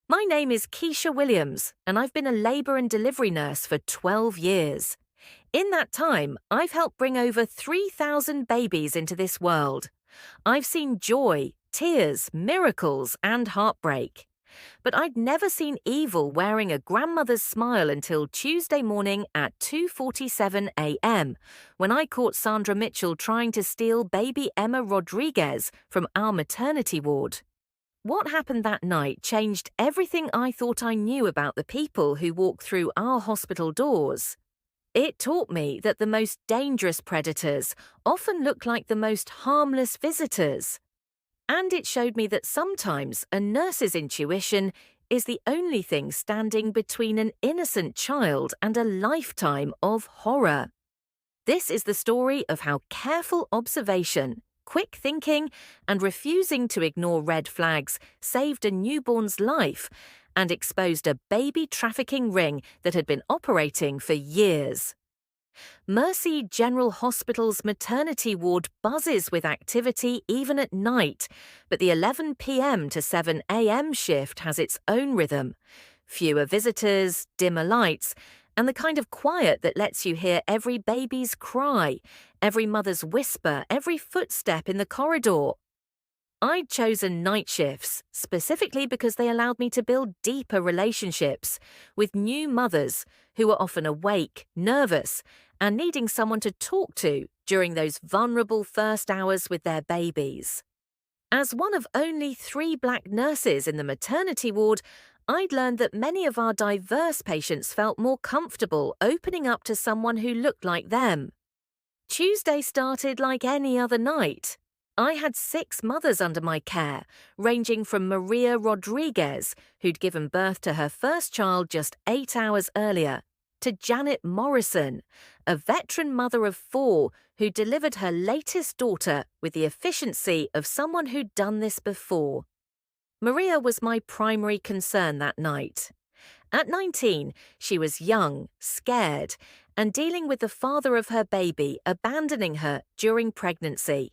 My name is Keisha Williams, and I've been a labour and delivery nurse for 12 years. In that time, I've helped bring over 3,000 babies into this world. I've seen joy, tears, miracles, and heartbreak. But I'd never seen evil wearing a grandmother's smile until Tuesday morning at 2:47 a.m., when I caught Sandra Mitchell trying to steal baby Emma Rodriguez from our maternity ward. What happened that night changed everything I thought I knew about the people who walk through our hospital doors. It taught me that the most dangerous predators often look like the most harmless visitors. And it showed me that sometimes a nurse's intuition is the only thing standing between an innocent child and a lifetime of horror. This is the story of how careful observation, quick thinking, and refusing to ignore red flags saved a newborn's life and exposed a baby trafficking ring that had been operating for years. Mercy General Hospital's maternity ward buzzes with activity even at night, but the 11 p.m. to 7 a.m. shift has its own rhythm. Fewer visitors, dimmer lights, and the kind of quiet that lets you hear every baby's cry, every mother's whisper, every footstep in the corridor. I'd chosen night shifts specifically because they allowed me to build deeper relationships with new mothers who were often awake, nervous, and needing someone to talk to during those vulnerable first hours with their babies. As one of only 3 black nurses in the maternity ward, I'd learned that many of our diverse patients felt more comfortable opening up to someone who looked like them. Tuesday started like any other night. I had 6 mothers under my care, ranging from Maria Rodriguez, who'd given birth to her first child just 8 hours earlier, to Janet Morrison, a veteran mother of 4 who delivered her latest daughter with the efficiency of someone who'd done this before. Maria was my primary concern that night. At 19, she was young, scared, and dealing with the father of her baby abandoning her during pregnancy.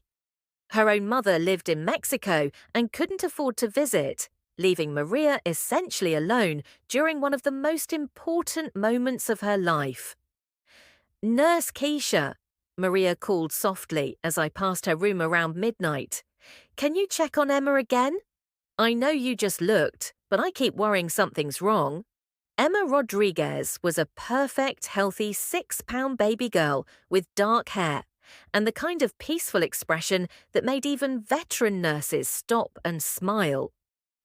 Her own mother lived in Mexico and couldn't afford to visit, leaving Maria essentially alone during one of the most important moments of her life. "Nurse Keisha," Maria called softly as I passed her room around midnight. "Can you check on Emma again? I know you just looked, but I keep worrying something's wrong." Emma Rodriguez was a perfect, healthy 6-pound baby girl with dark hair and the kind of peaceful expression that made even veteran nurses stop and smile.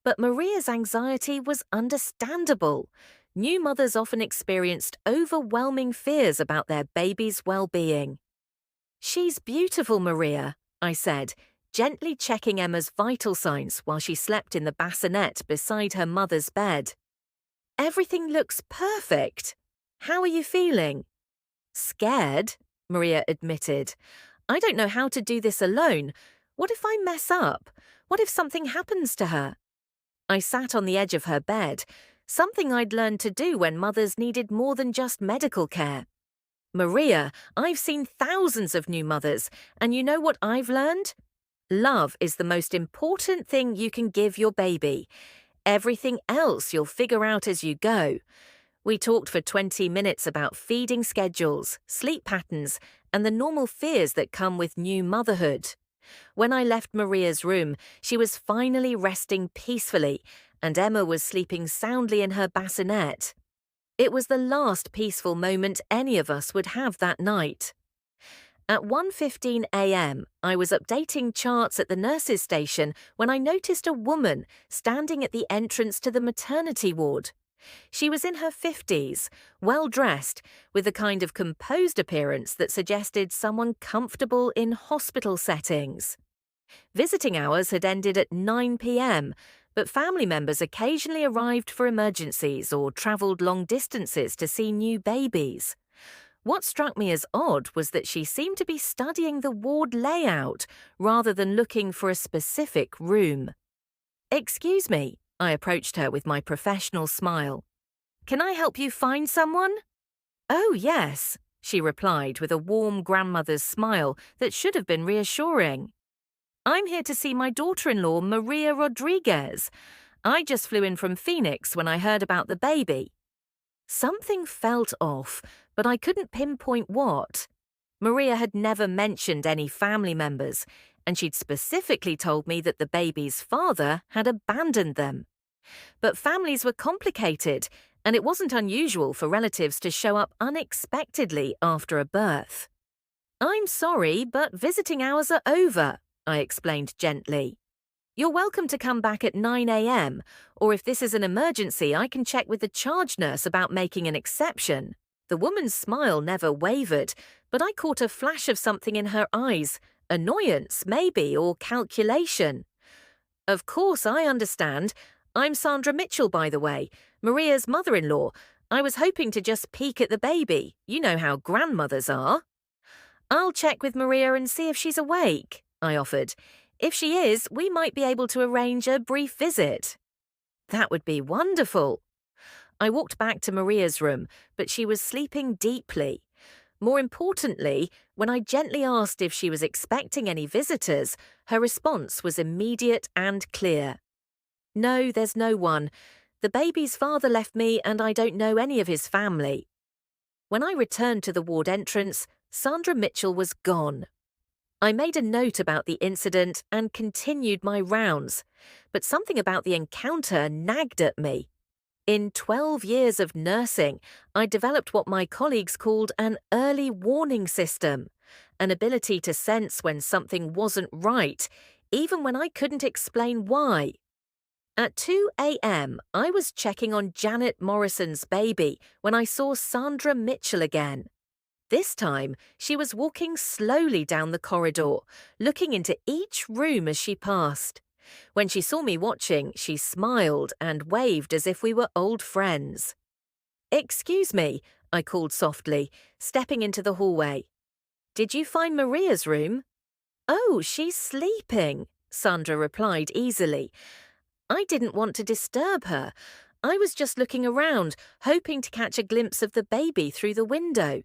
But Maria's anxiety was understandable. New mothers often experienced overwhelming fears about their baby's well-being. "She's beautiful, Maria," I said, gently checking Emma's vital signs while she slept in the bassinet beside her mother's bed. "Everything looks perfect. How are you feeling?" "Scared," Maria admitted. "I don't know how to do this alone. What if I mess up? What if something happens to her?" I sat on the edge of her bed, something I'd learned to do when mothers needed more than just medical care. "Maria, I've seen thousands of new mothers, and you know what I've learned? Love is the most important thing you can give your baby. Everything else you'll figure out as you go." We talked for 20 minutes about feeding schedules, sleep patterns, and the normal fears that come with new motherhood. When I left Maria's room, she was finally resting peacefully, and Emma was sleeping soundly in her bassinet. It was the last peaceful moment any of us would have that night. At 1:15 a.m., I was updating charts at the nurses' station when I noticed a woman standing at the entrance to the maternity ward. She was in her 50s, well-dressed, with the kind of composed appearance that suggested someone comfortable in hospital settings. Visiting hours had ended at 9 p.m., but family members occasionally arrived for emergencies or travelled long distances to see new babies. What struck me as odd was that she seemed to be studying the ward layout rather than looking for a specific room. "Excuse me," I approached her with my professional smile. "Can I help you find someone?" "Oh, yes," she replied with a warm grandmother's smile that should have been reassuring. "I'm here to see my daughter-in-law, Maria Rodriguez. I just flew in from Phoenix when I heard about the baby. Something felt off, but I couldn't pinpoint what. Maria had never mentioned any family members, and she'd specifically told me that the baby's father had abandoned them. But families were complicated, and it wasn't unusual for relatives to show up unexpectedly after a birth. "I'm sorry, but visiting hours are over," I explained gently. "You're welcome to come back at 9 a.m., or if this is an emergency, I can check with the charge nurse about making an exception." The woman's smile never wavered, but I caught a flash of something in her eyes, annoyance, maybe, or calculation. "Of course, I understand. I'm Sandra Mitchell, by the way, Maria's mother-in-law. I was hoping to just peek at the baby. You know how grandmothers are." "I'll check with Maria and see if she's awake," I offered. "If she is, we might be able to arrange a brief visit." That would be wonderful. I walked back to Maria's room, but she was sleeping deeply. More importantly, when I gently asked if she was expecting any visitors, her response was immediate and clear. "No, there's no one. The baby's father left me and I don't know any of his family." When I returned to the ward entrance, Sandra Mitchell was gone. I made a note about the incident and continued my rounds, but something about the encounter nagged at me. In 12 years of nursing, I developed what my colleagues called an early warning system, an ability to sense when something wasn't right, even when I couldn't explain why. At 2 a.m., I was checking on Janet Morrison's baby when I saw Sandra Mitchell again. This time, she was walking slowly down the corridor, looking into each room as she passed. When she saw me watching, she smiled and waved as if we were old friends. "Excuse me," I called softly, stepping into the hallway. "Did you find Maria's room?" "Oh, she's sleeping," Sandra replied easily. "I didn't want to disturb her. I was just looking around, hoping to catch a glimpse of the baby through the window."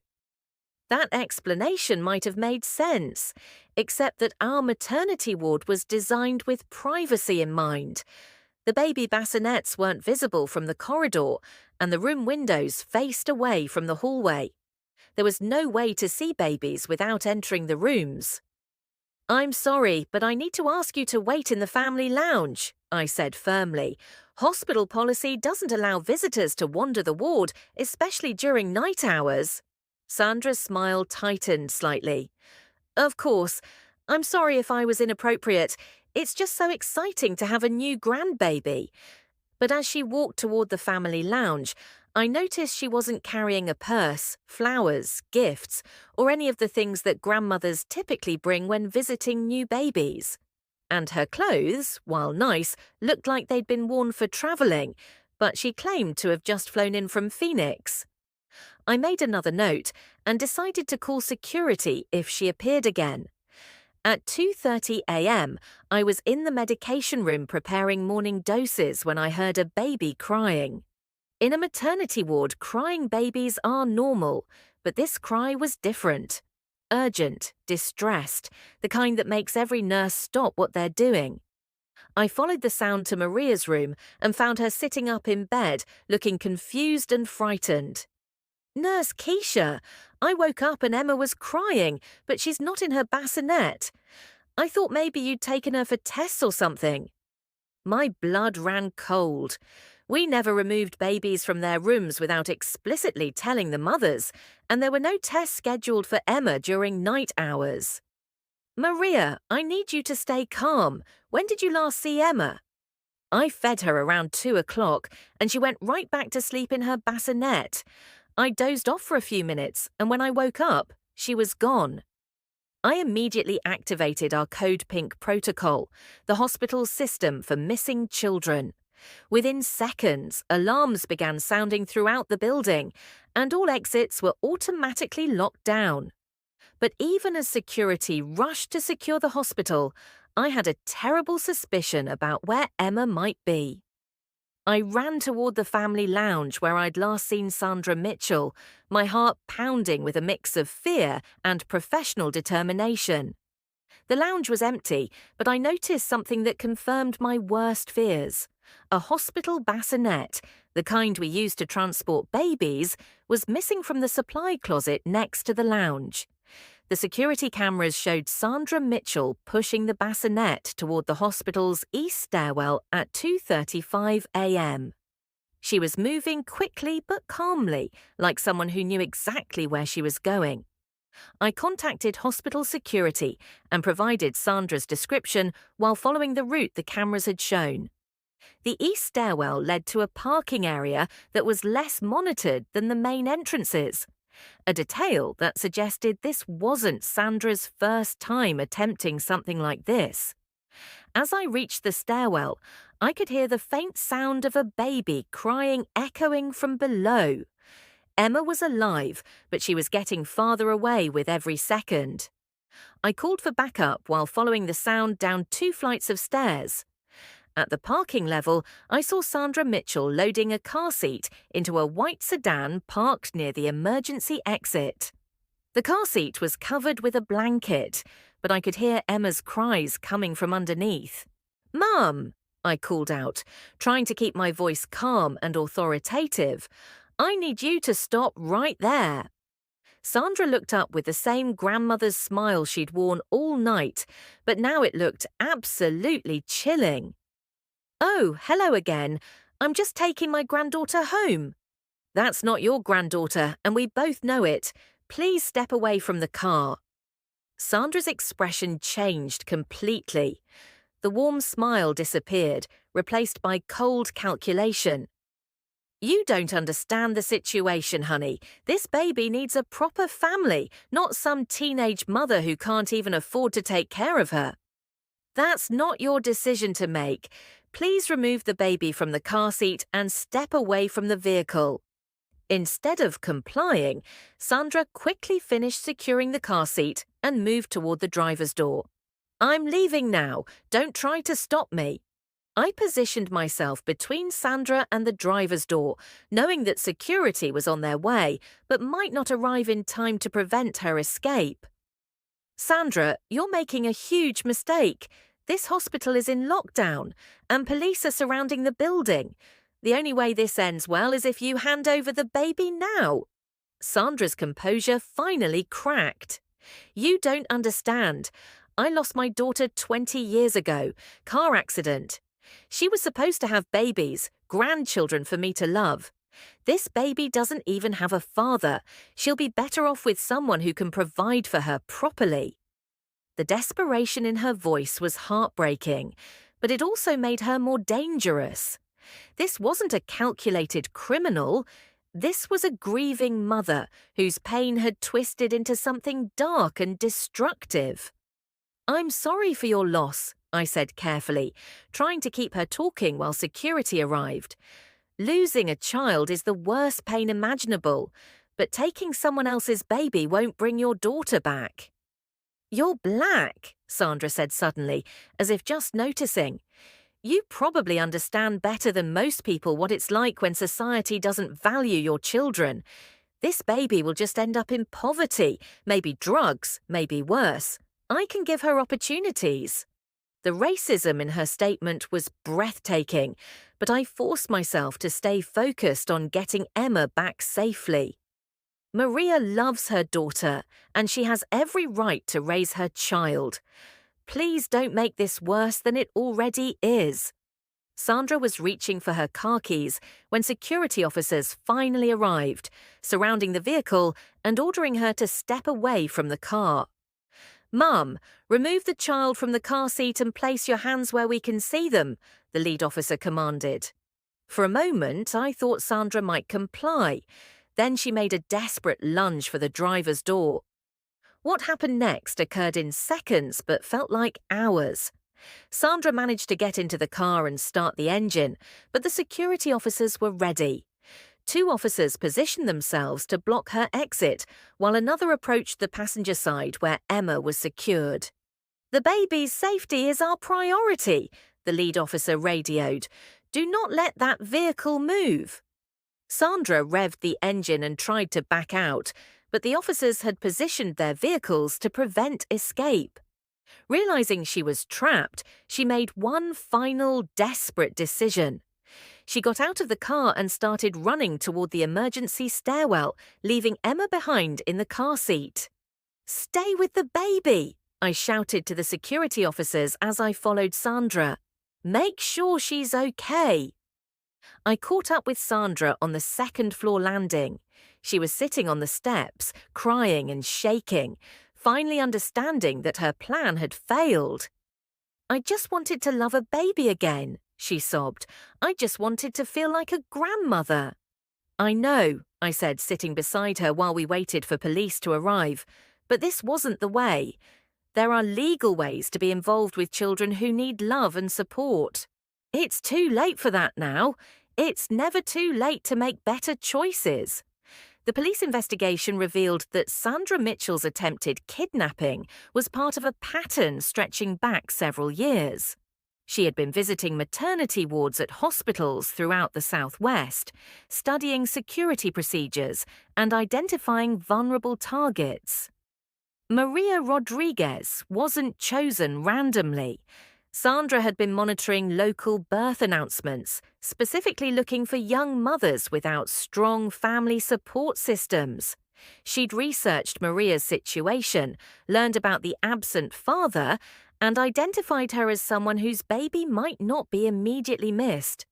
That explanation might have made sense, except that our maternity ward was designed with privacy in mind. The baby bassinets weren't visible from the corridor, and the room windows faced away from the hallway. There was no way to see babies without entering the rooms. "I'm sorry, but I need to ask you to wait in the family lounge," I said firmly. "Hospital policy doesn't allow visitors to wander the ward, especially during night hours." Sandra's smile tightened slightly. "Of course. I'm sorry if I was inappropriate. It's just so exciting to have a new grandbaby." But as she walked toward the family lounge, I noticed she wasn't carrying a purse, flowers, gifts, or any of the things that grandmothers typically bring when visiting new babies. And her clothes, while nice, looked like they'd been worn for traveling, but she claimed to have just flown in from Phoenix. I made another note and decided to call security if she appeared again. At 2:30 a.m., I was in the medication room preparing morning doses when I heard a baby crying. In a maternity ward, crying babies are normal, but this cry was different. Urgent, distressed, the kind that makes every nurse stop what they're doing. I followed the sound to Maria's room and found her sitting up in bed, looking confused and frightened. "Nurse Keisha, I woke up and Emma was crying, but she's not in her bassinet. I thought maybe you'd taken her for tests or something." My blood ran cold. We never removed babies from their rooms without explicitly telling the mothers, and there were no tests scheduled for Emma during night hours. "Maria, I need you to stay calm. When did you last see Emma?" I fed her around 2 o'clock, and she went right back to sleep in her bassinet. I dozed off for a few minutes, and when I woke up, she was gone. I immediately activated our Code Pink protocol, the hospital's system for missing children. Within seconds, alarms began sounding throughout the building, and all exits were automatically locked down. But even as security rushed to secure the hospital, I had a terrible suspicion about where Emma might be. I ran toward the family lounge where I'd last seen Sandra Mitchell, my heart pounding with a mix of fear and professional determination. The lounge was empty, but I noticed something that confirmed my worst fears. A hospital bassinet, the kind we use to transport babies, was missing from the supply closet next to the lounge. The security cameras showed Sandra Mitchell pushing the bassinet toward the hospital's east stairwell at 2:35 a.m. She was moving quickly but calmly, like someone who knew exactly where she was going. I contacted hospital security and provided Sandra's description while following the route the cameras had shown. The east stairwell led to a parking area that was less monitored than the main entrances, a detail that suggested this wasn't Sandra's first time attempting something like this. As I reached the stairwell, I could hear the faint sound of a baby crying echoing from below. Emma was alive, but she was getting farther away with every second. I called for backup while following the sound down 2 flights of stairs. At the parking level, I saw Sandra Mitchell loading a car seat into a white sedan parked near the emergency exit. The car seat was covered with a blanket, but I could hear Emma's cries coming from underneath. "Mum!" I called out, trying to keep my voice calm and authoritative. "I need you to stop right there." Sandra looked up with the same grandmother's smile she'd worn all night, but now it looked absolutely chilling. "Oh, hello again. I'm just taking my granddaughter home." "That's not your granddaughter, and we both know it. Please step away from the car." Sandra's expression changed completely. The warm smile disappeared, replaced by cold calculation. "You don't understand the situation, honey. This baby needs a proper family, not some teenage mother who can't even afford to take care of her." "That's not your decision to make. Please remove the baby from the car seat and step away from the vehicle." Instead of complying, Sandra quickly finished securing the car seat and moved toward the driver's door. "I'm leaving now. Don't try to stop me." I positioned myself between Sandra and the driver's door, knowing that security was on their way, but might not arrive in time to prevent her escape. "Sandra, you're making a huge mistake. This hospital is in lockdown, and police are surrounding the building. The only way this ends well is if you hand over the baby now." Sandra's composure finally cracked. "You don't understand. I lost my daughter 20 years ago. Car accident. She was supposed to have babies, grandchildren for me to love. This baby doesn't even have a father. She'll be better off with someone who can provide for her properly." The desperation in her voice was heartbreaking, but it also made her more dangerous. This wasn't a calculated criminal. This was a grieving mother whose pain had twisted into something dark and destructive. "I'm sorry for your loss," I said carefully, trying to keep her talking while security arrived. "Losing a child is the worst pain imaginable, but taking someone else's baby won't bring your daughter back." "You're black," Sandra said suddenly, as if just noticing. "You probably understand better than most people what it's like when society doesn't value your children. This baby will just end up in poverty, maybe drugs, maybe worse. I can give her opportunities." The racism in her statement was breathtaking, but I forced myself to stay focused on getting Emma back safely. "Maria loves her daughter, and she has every right to raise her child. Please don't make this worse than it already is." Sandra was reaching for her car keys when security officers finally arrived, surrounding the vehicle and ordering her to step away from the car. "Mum, remove the child from the car seat and place your hands where we can see them," the lead officer commanded. For a moment, I thought Sandra might comply. Then she made a desperate lunge for the driver's door. What happened next occurred in seconds but felt like hours. Sandra managed to get into the car and start the engine, but the security officers were ready. 2 officers positioned themselves to block her exit, while another approached the passenger side where Emma was secured. "The baby's safety is our priority," the lead officer radioed. "Do not let that vehicle move." Sandra revved the engine and tried to back out, but the officers had positioned their vehicles to prevent escape. Realizing she was trapped, she made one final desperate decision. She got out of the car and started running toward the emergency stairwell, leaving Emma behind in the car seat. "Stay with the baby!" I shouted to the security officers as I followed Sandra. "Make sure she's okay." I caught up with Sandra on the second-floor landing. She was sitting on the steps, crying and shaking, finally understanding that her plan had failed. "I just wanted to love a baby again," she sobbed. "I just wanted to feel like a grandmother." "I know," I said, sitting beside her while we waited for police to arrive. "But this wasn't the way. There are legal ways to be involved with children who need love and support. It's too late for that now. It's never too late to make better choices." The police investigation revealed that Sandra Mitchell's attempted kidnapping was part of a pattern stretching back several years. She had been visiting maternity wards at hospitals throughout the Southwest, studying security procedures and identifying vulnerable targets. Maria Rodriguez wasn't chosen randomly. Sandra had been monitoring local birth announcements, specifically looking for young mothers without strong family support systems. She'd researched Maria's situation, learned about the absent father, and identified her as someone whose baby might not be immediately missed.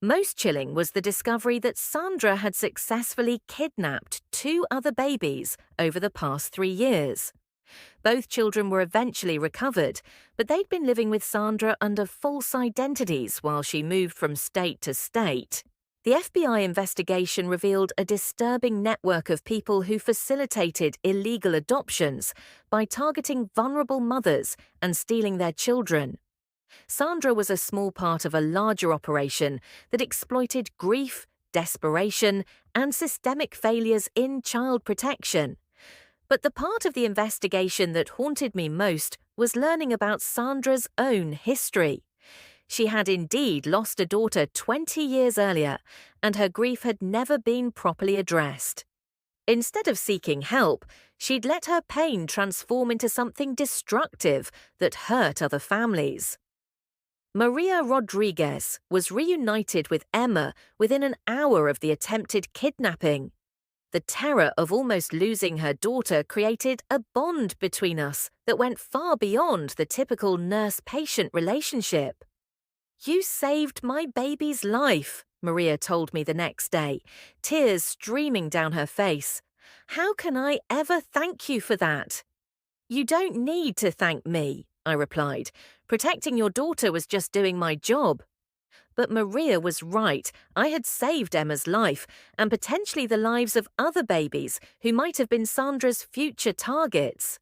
Most chilling was the discovery that Sandra had successfully kidnapped 2 other babies over the past 3 years. Both children were eventually recovered, but they'd been living with Sandra under false identities while she moved from state to state. The FBI investigation revealed a disturbing network of people who facilitated illegal adoptions by targeting vulnerable mothers and stealing their children. Sandra was a small part of a larger operation that exploited grief, desperation, and systemic failures in child protection. But the part of the investigation that haunted me most was learning about Sandra's own history. She had indeed lost a daughter 20 years earlier, and her grief had never been properly addressed. Instead of seeking help, she'd let her pain transform into something destructive that hurt other families. Maria Rodriguez was reunited with Emma within an hour of the attempted kidnapping. The terror of almost losing her daughter created a bond between us that went far beyond the typical nurse-patient relationship. "You saved my baby's life," Maria told me the next day, tears streaming down her face. "How can I ever thank you for that?" "You don't need to thank me," I replied. "Protecting your daughter was just doing my job." But Maria was right. I had saved Emma's life and potentially the lives of other babies who might have been Sandra's future targets.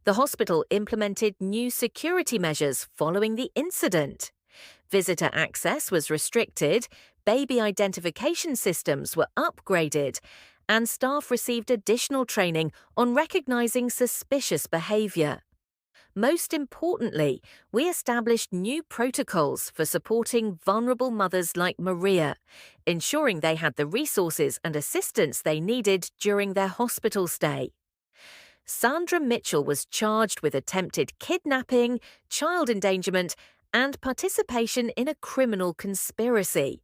The hospital implemented new security measures following the incident. Visitor access was restricted, baby identification systems were upgraded, and staff received additional training on recognizing suspicious behavior. Most importantly, we established new protocols for supporting vulnerable mothers like Maria, ensuring they had the resources and assistance they needed during their hospital stay. Sandra Mitchell was charged with attempted kidnapping, child endangerment, and participation in a criminal conspiracy.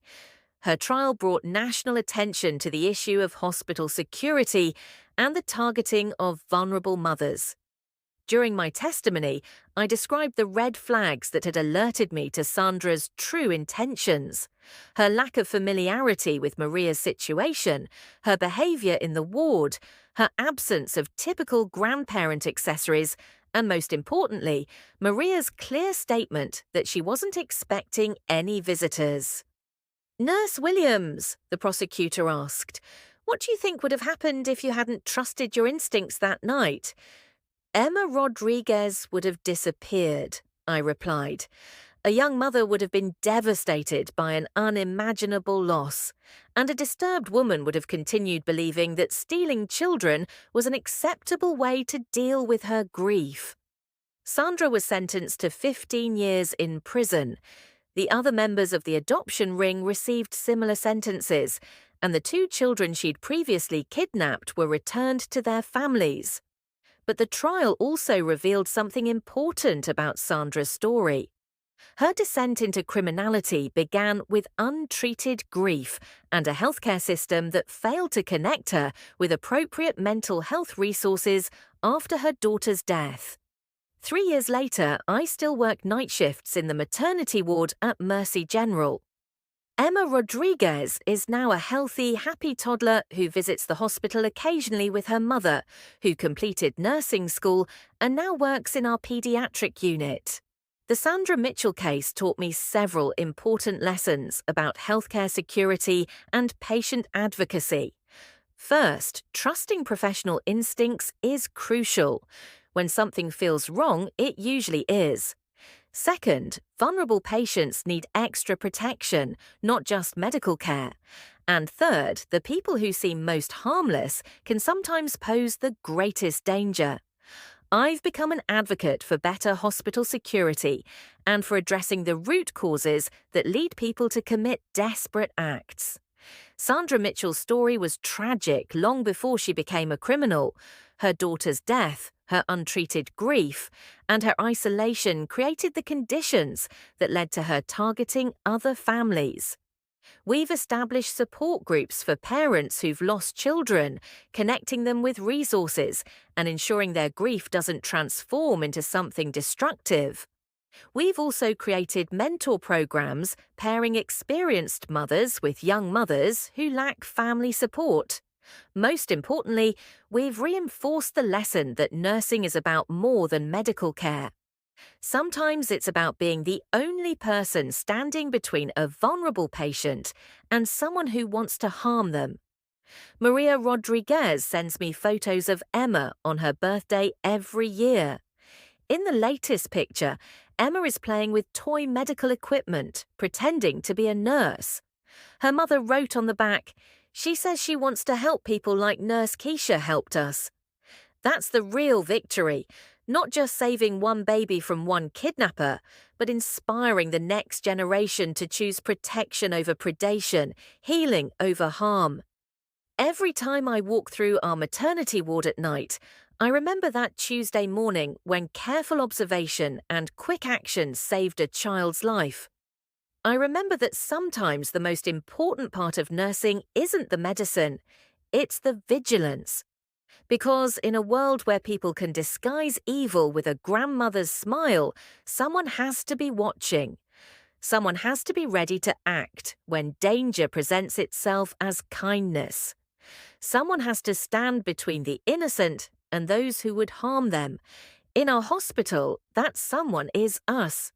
Her trial brought national attention to the issue of hospital security and the targeting of vulnerable mothers. During my testimony, I described the red flags that had alerted me to Sandra's true intentions. Her lack of familiarity with Maria's situation, her behavior in the ward, her absence of typical grandparent accessories, and most importantly, Maria's clear statement that she wasn't expecting any visitors. "Nurse Williams," the prosecutor asked, "what do you think would have happened if you hadn't trusted your instincts that night?" "Emma Rodriguez would have disappeared," I replied. "A young mother would have been devastated by an unimaginable loss, and a disturbed woman would have continued believing that stealing children was an acceptable way to deal with her grief." Sandra was sentenced to 15 years in prison. The other members of the adoption ring received similar sentences, and the 2 children she'd previously kidnapped were returned to their families. But the trial also revealed something important about Sandra's story. Her descent into criminality began with untreated grief and a healthcare system that failed to connect her with appropriate mental health resources after her daughter's death. 3 years later, I still work night shifts in the maternity ward at Mercy General. Emma Rodriguez is now a healthy, happy toddler who visits the hospital occasionally with her mother, who completed nursing school and now works in our pediatric unit. The Sandra Mitchell case taught me several important lessons about healthcare security and patient advocacy. First, trusting professional instincts is crucial. When something feels wrong, it usually is. Second, vulnerable patients need extra protection, not just medical care. And third, the people who seem most harmless can sometimes pose the greatest danger. I've become an advocate for better hospital security and for addressing the root causes that lead people to commit desperate acts. Sandra Mitchell's story was tragic long before she became a criminal. Her daughter's death, her untreated grief, and her isolation created the conditions that led to her targeting other families. We've established support groups for parents who've lost children, connecting them with resources and ensuring their grief doesn't transform into something destructive. We've also created mentor programs pairing experienced mothers with young mothers who lack family support. Most importantly, we've reinforced the lesson that nursing is about more than medical care. Sometimes it's about being the only person standing between a vulnerable patient and someone who wants to harm them. Maria Rodriguez sends me photos of Emma on her birthday every year. In the latest picture, Emma is playing with toy medical equipment, pretending to be a nurse. Her mother wrote on the back, "She says she wants to help people like Nurse Keisha helped us." That's the real victory. Not just saving one baby from one kidnapper, but inspiring the next generation to choose protection over predation, healing over harm. Every time I walk through our maternity ward at night, I remember that Tuesday morning when careful observation and quick action saved a child's life. I remember that sometimes the most important part of nursing isn't the medicine, it's the vigilance. Because in a world where people can disguise evil with a grandmother's smile, someone has to be watching. Someone has to be ready to act when danger presents itself as kindness. Someone has to stand between the innocent and those who would harm them. In our hospital, that someone is us.